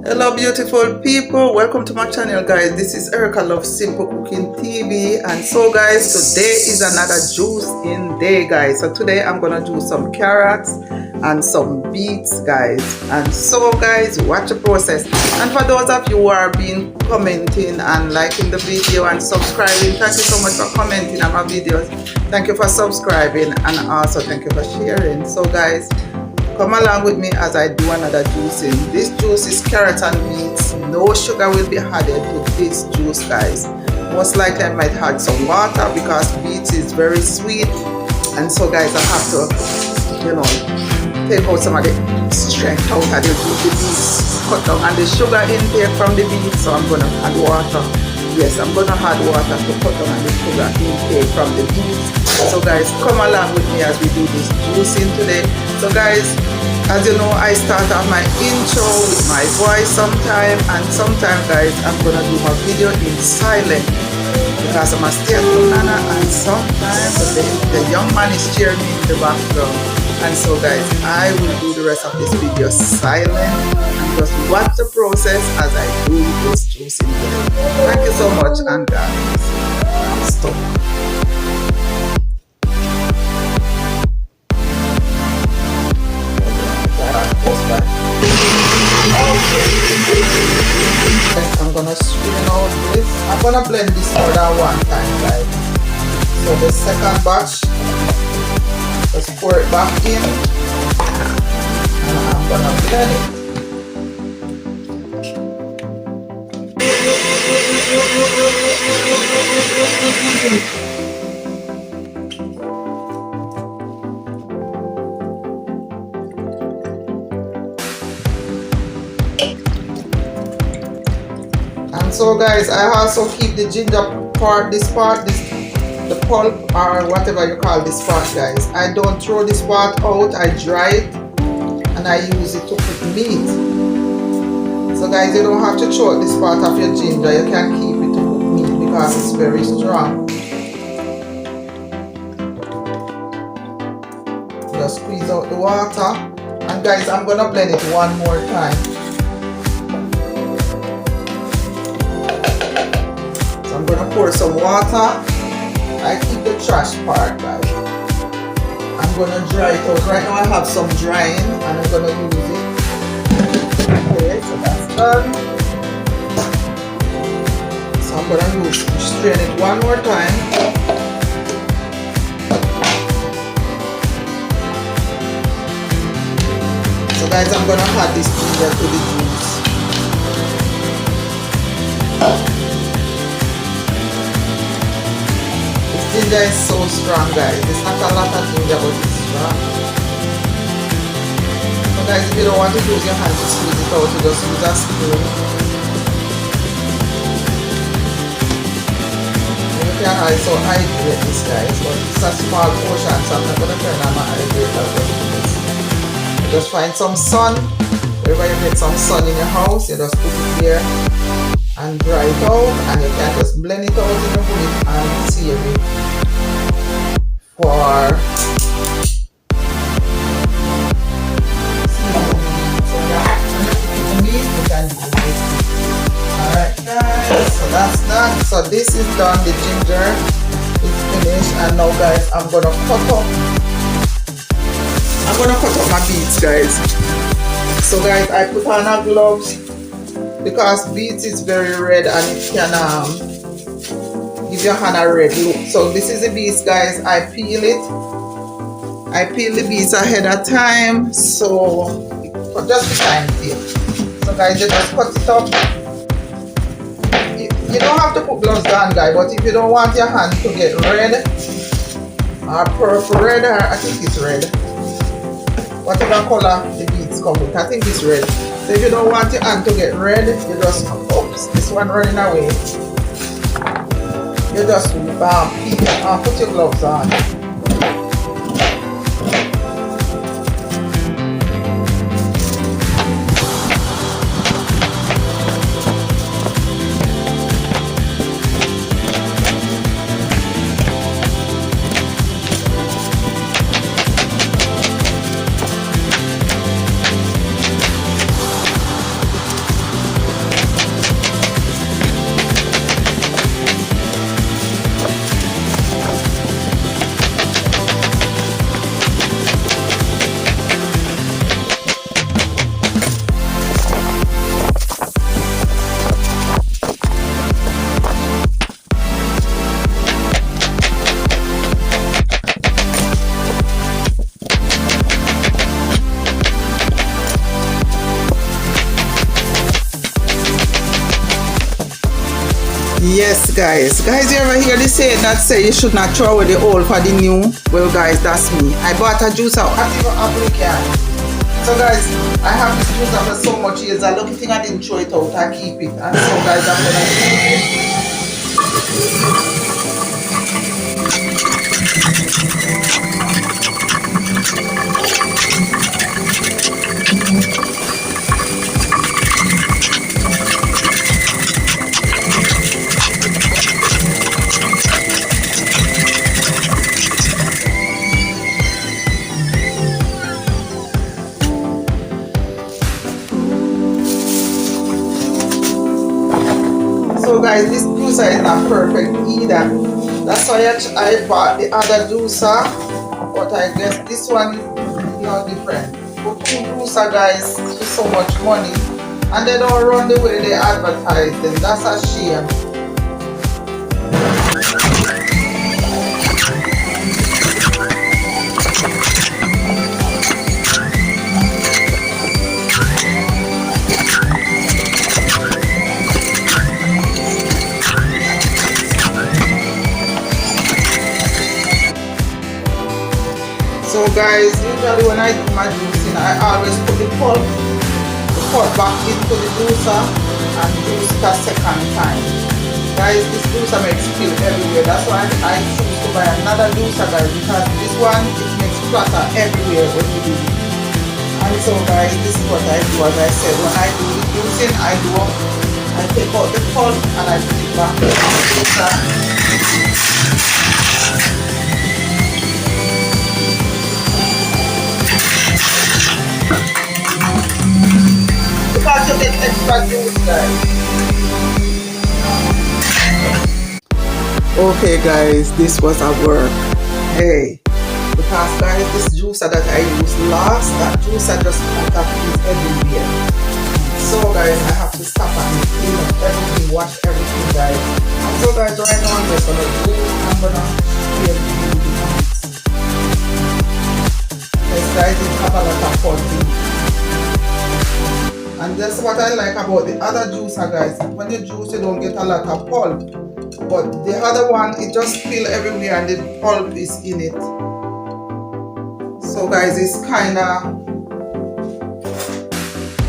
Hello beautiful people, welcome to my channel guys. This is Erica Love Simple Cooking TV, and so guys, today is another juice in day guys. So today I'm gonna do some carrots and some beets guys. And so guys, watch the process. And for those of you who are been commenting and liking the video and subscribing, thank you so much for commenting on my videos. Thank you for subscribing, and also thank you for sharing. So guys, come along with me as I do another juicing. This juice is carrot and beets. No sugar will be added to this juice guys. Most likely I might add some water because beets is very sweet, and so guys I have to, take out some of the strength out of the beets, cut down on the sugar intake from the beets. So I'm gonna add water. Yes, I'm gonna add water to cut down on the sugar intake from the beets. So guys, come along with me as we do this juicing today. So guys, as you know, I start off my intro with my voice sometime, and sometime guys I'm gonna do my video in silent because I'm a stay-at-home nana, and sometimes the young man is cheering me in the background. And so guys, I will do the rest of this video silent and just watch the process as I do this juicing today. Thank you so much, and guys, I'm stuck. I'm gonna strain out this. I'm gonna blend this more than one time guys. So the second batch, just pour it back in, and I'm gonna blend it. And so guys, I also keep the ginger part, the pulp or whatever you call this part guys. I don't throw this part out, I dry it and I use it to cook meat. So guys, you don't have to throw out this part of your ginger, you can keep it to cook meat because it's very strong. Just squeeze out the water, and guys, I'm gonna blend it one more time. I'm gonna pour some water. I keep the trash part guys. I'm gonna dry it out. Right now I have some drying and I'm gonna use it. Okay, so that's done. So I'm gonna strain it one more time. So guys, I'm gonna add this ginger to the juice. Ginger is so strong guys. It's not a lot of ginger, but it's strong. So guys, if you don't want to use your hand to squeeze it out, you just use a spoon. You can also hydrate this guys, but it's a small portion, so I'm not going to turn on my hydrator. Just find some sun. Wherever you get some sun in your house, you just put it here and dry it out, and you can just blend it out in your bullet and save it for meat. You can do it. Alright guys, so that's done. So this is done, the ginger is finished, and now guys I'm gonna cut up my beets guys. So guys, I put on a gloves because beets is very red and it can give your hand a red look. So this is the beets guys. I peel it. I peel the beets ahead of time, so for just the time here. So guys, you just cut it up. You don't have to put gloves on guys, but if you don't want your hand to get red or purple red, or I think it's red, whatever color the beets come with, I think it's red. So if you don't want your hand to get red, you just, oops, this one running away. You just put your gloves on. Yes, guys. Guys, you ever hear this saying that say you should not throw away the old for the new? Well, guys, that's me. I bought a juicer. I even have a can. So, guys, I have this juicer for so much years. I lucky thing I didn't throw it out. I keep it. And so, guys, I'm gonna keep it. So guys, this juicer is not perfect either. That's why I bought the other juicer, but I guess this one is not different. But two juicer, guys, for so much money, and they don't run the way they advertise them. That's a shame. So guys, usually when I do my juicing, I always put the pulp back into the juicer and juice it a second time. Guys, this juicer makes spill everywhere. That's why I choose to buy another juicer, guys, because this one, it makes splatter everywhere when you do it. And so guys, this is what I do. As I said, when I do the juicing, I take out the pulp and I put it back in the juicer. Because you get extra juice, guys. Okay guys, this was a work. Hey, because guys, this juicer that I used last, that juicer just put up everywhere. So guys, I have to stop and clean up everything, wash everything, guys. And so guys, right now I'm just gonna do, I'm gonna clear the beets. Yes guys, it have a lot of pulp. And that's what I like about the other juicer, guys. When you juice, you don't get a lot of pulp. But the other one, it just spill everywhere and the pulp is in it. So guys, it's kind of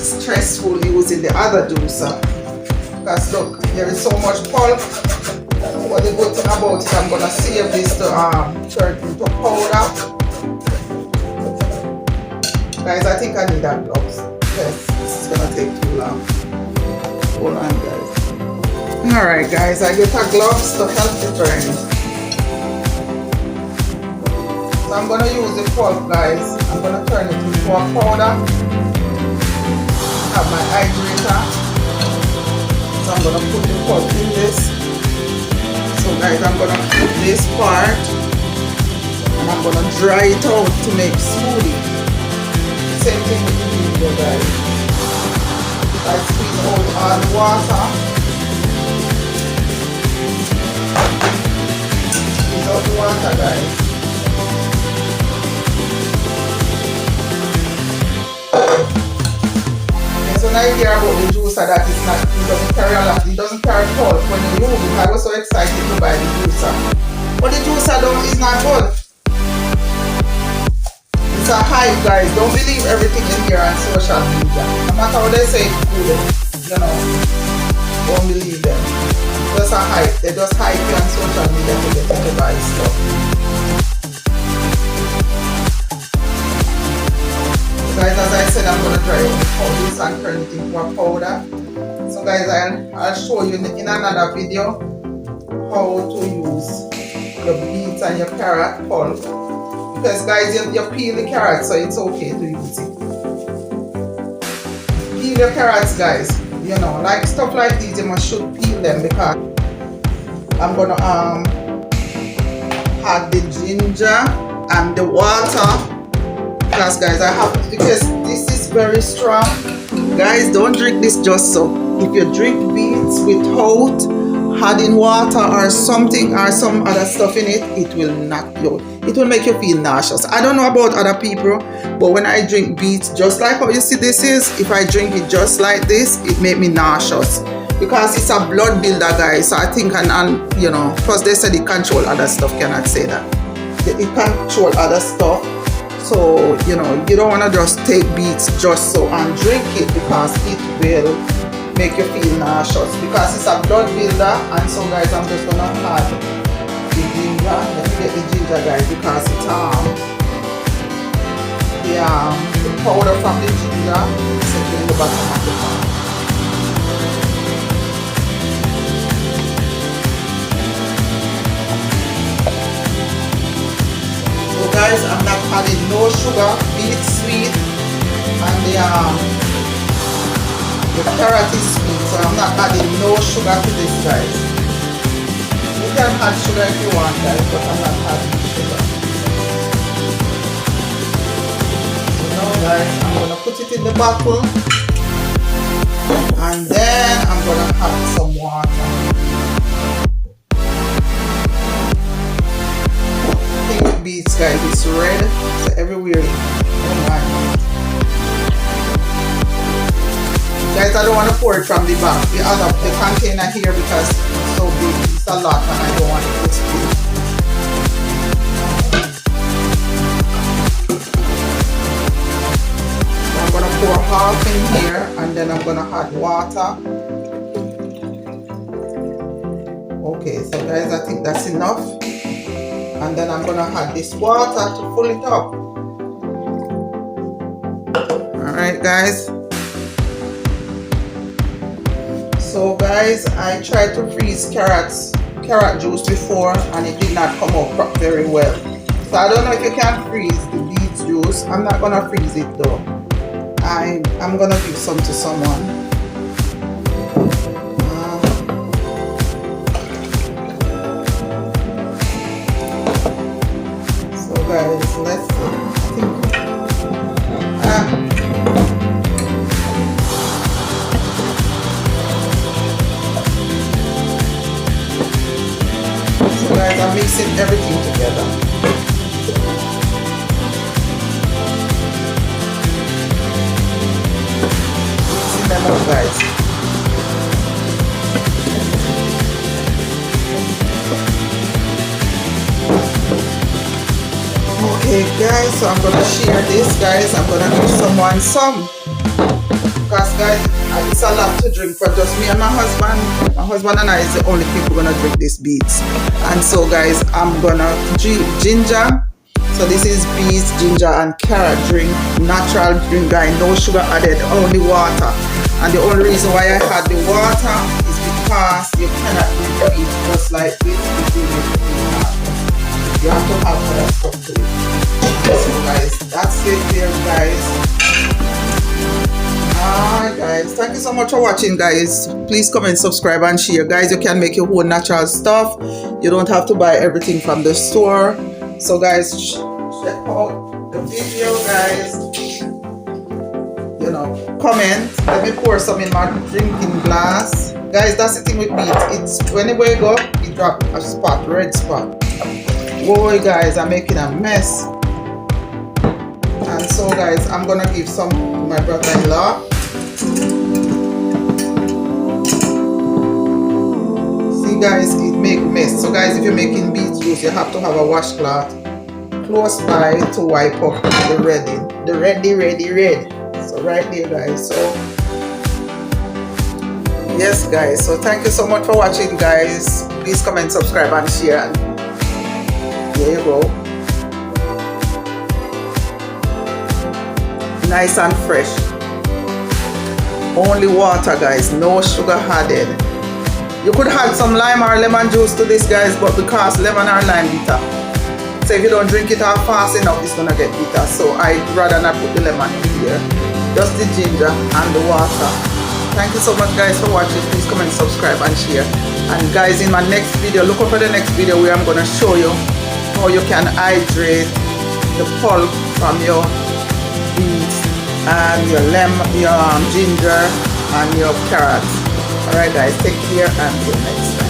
stressful using the other juicer. Because look, there is so much pulp. What the good thing about it, I'm going to save this to turn into powder. Guys, I think I need that gloves. Yes, this is gonna take too long. Hold on, guys. Alright, guys, I get a gloves to help the turn. So I'm gonna use the pulp, guys. I'm gonna turn it into a powder. I have my hydrator. So I'm gonna put the pulp in this. So guys, I'm gonna put this part and I'm gonna dry it out to make smoothie. Same thing with the video, guys. I squeeze out all the water. Squeeze out the water, guys. There's an idea about the juicer that it's not, it doesn't carry a lot, it doesn't carry pulp when you use it. I was so excited to buy the juicer. But the juicer though is not good. It's a hype, guys. Don't believe everything in here on social media. No matter what they say it's good, you know, don't believe them. It's just a hype. They just hype you on social media to get you to buy stuff. Guys, as I said, I'm going to dry out this and turn it into a powder. So guys, I'll show you in another video how to use your beets and your carrot pulp. Because guys, you peel the carrots, so it's okay to use it. Peel your carrots, guys. You know, like stuff like these, you should peel them because I'm gonna add the ginger and the water. Because guys, because this is very strong. Guys, don't drink this just so. If you drink beets without adding water or something or some other stuff in it, it will knock you out. It will make you feel nauseous. I don't know about other people, but when I drink beets, just like how you see this is, if I drink it just like this, it makes me nauseous. because it's a blood builder, guys. So I think, and you know, plus they said it control other stuff. Cannot say that it control other stuff. So you know, you don't want to just take beets just so and drink it, because it will make you feel nauseous, because it's a blood builder. And so guys, I'm just gonna add the ginger. Let me get the ginger, guys, because it's the powder from the ginger sitting in the bottom of the pan. So guys, I'm not adding no sugar. Beet sweet, and the carrot is sweet, so I'm not adding no sugar to this, guys. You can add sugar if you want, guys, but I'm not adding sugar. So now, guys, I'm gonna put it in the bottle, and then I'm gonna add some water. Pink beets, guys, it's red, so everywhere. Oh my. Guys, I don't want to pour it from the back, the container here, because it's so big. It's a lot, and I don't want it to spill. So I'm gonna pour half in here, and then I'm gonna add water. Okay, so guys, I think that's enough. And then I'm gonna add this water to fill it up. Alright, guys. So guys, I tried to freeze carrot juice before, and it did not come out very well. So I don't know if you can freeze the beet juice. I'm not gonna freeze it though. I'm gonna give some to someone. So guys, let's see. Guys, I'm mixing everything together. Mixing them up, guys. Okay, guys, so I'm gonna share this, guys. I'm gonna give someone some, because guys, it's a lot to drink for just me and my husband. My husband and I is the only people gonna drink this beets. And so guys, I'm gonna ginger. So this is beets, ginger, and carrot drink. Natural drink, guys, no sugar added, only water. And the only reason why I had the water is because you cannot drink it just like this. You have to have other stuff to it. So guys, that's it there, guys. Alright guys, thank you so much for watching, guys. Please comment, subscribe, and share. Guys, you can make your own natural stuff. You don't have to buy everything from the store. So guys, check out the video, guys. You know, comment. Let me pour some in my drinking glass. Guys, that's the thing with beets. It's whenever you go, it drop a spot, red spot. Boy guys, I'm making a mess. And so guys, I'm gonna give some to my brother-in-law. See guys, it make mess. So guys, if you're making beet juice, you have to have a washcloth close by to wipe up the red. So right there, guys. So yes guys, so thank you so much for watching, guys. Please comment, subscribe, and share. There you go. Nice and fresh. Only water, guys, no sugar added. You could add some lime or lemon juice to this, guys, but because lemon or lime bitter, so if you don't drink it out fast enough, it's gonna get bitter. So I'd rather not put the lemon in here, just the ginger and the water. Thank you so much, guys, for watching. Please comment, subscribe, and share. And guys, in my next video, look out for the next video where I'm gonna show you how you can hydrate the pulp from your beets and your lemon, your ginger, and your carrots. Alright guys, take care and till next time.